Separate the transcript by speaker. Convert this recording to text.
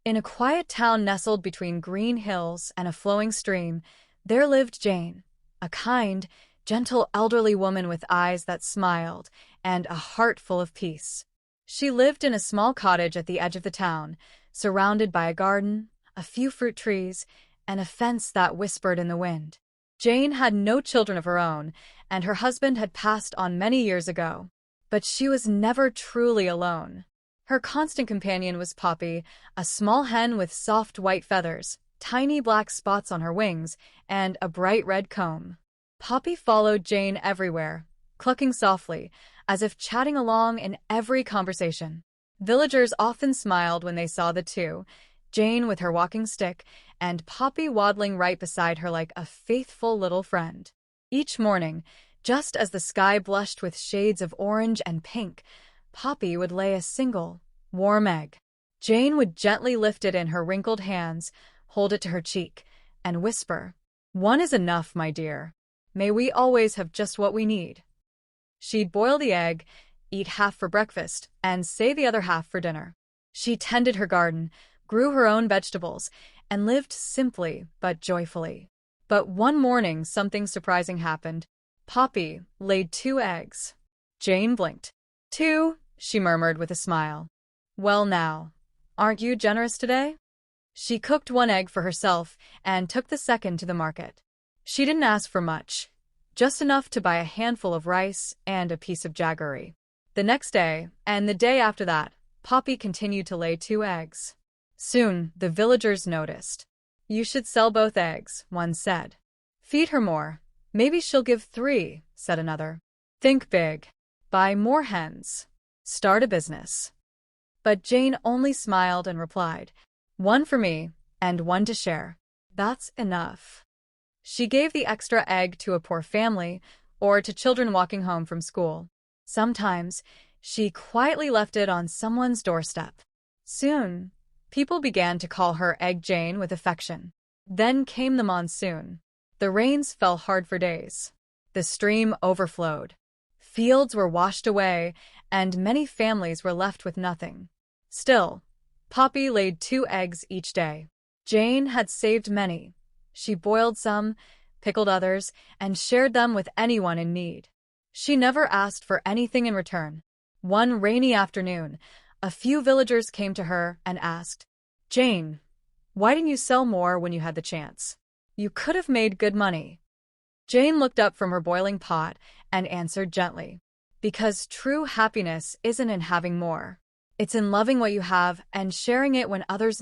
Speaker 1: In a quiet town nestled between green hills and a flowing stream, there lived Jane, a kind, gentle elderly woman with eyes that smiled and a heart full of peace. She lived in a small cottage at the edge of the town, surrounded by a garden, a few fruit trees, and a fence that whispered in the wind. Jane had no children of her own, and her husband had passed on many years ago. But she was never truly alone. Her constant companion was Poppy, a small hen with soft white feathers, tiny black spots on her wings, and a bright red comb. Poppy followed Jane everywhere, clucking softly, as if chatting along in every conversation. Villagers often smiled when they saw the two, Jane with her walking stick, and Poppy waddling right beside her like a faithful little friend. Each morning, just as the sky blushed with shades of orange and pink, Poppy would lay a single, warm egg. Jane would gently lift it in her wrinkled hands, hold it to her cheek, and whisper, "One is enough, my dear. May we always have just what we need." She'd boil the egg, eat half for breakfast, and save the other half for dinner. She tended her garden, grew her own vegetables, and lived simply but joyfully. But one morning something surprising happened. Poppy laid 2 eggs. Jane blinked. "2," she murmured with a smile. "Well now, aren't you generous today?" She cooked 1 egg for herself and took the second to the market. She didn't ask for much, just enough to buy a handful of rice and a piece of jaggery. The next day, and the day after that, Poppy continued to lay 2 eggs. Soon, the villagers noticed. "You should sell both eggs," one said. "Feed her more. Maybe she'll give 3, said another. "Think big. Buy more hens. Start a business." But Jane only smiled and replied, "1 for me, and 1 to share. That's enough." She gave the extra egg to a poor family or to children walking home from school. Sometimes, she quietly left it on someone's doorstep. Soon, people began to call her Egg Jane with affection. Then came the monsoon. The rains fell hard for days. The stream overflowed. Fields were washed away, and many families were left with nothing. Still, Poppy laid 2 eggs each day. Jane had saved many. She boiled some, pickled others, and shared them with anyone in need. She never asked for anything in return. One rainy afternoon, a few villagers came to her and asked, "Jane, why didn't you sell more when you had the chance? You could have made good money." Jane looked up from her boiling pot and answered gently, "Because true happiness isn't in having more. It's in loving what you have and sharing it when others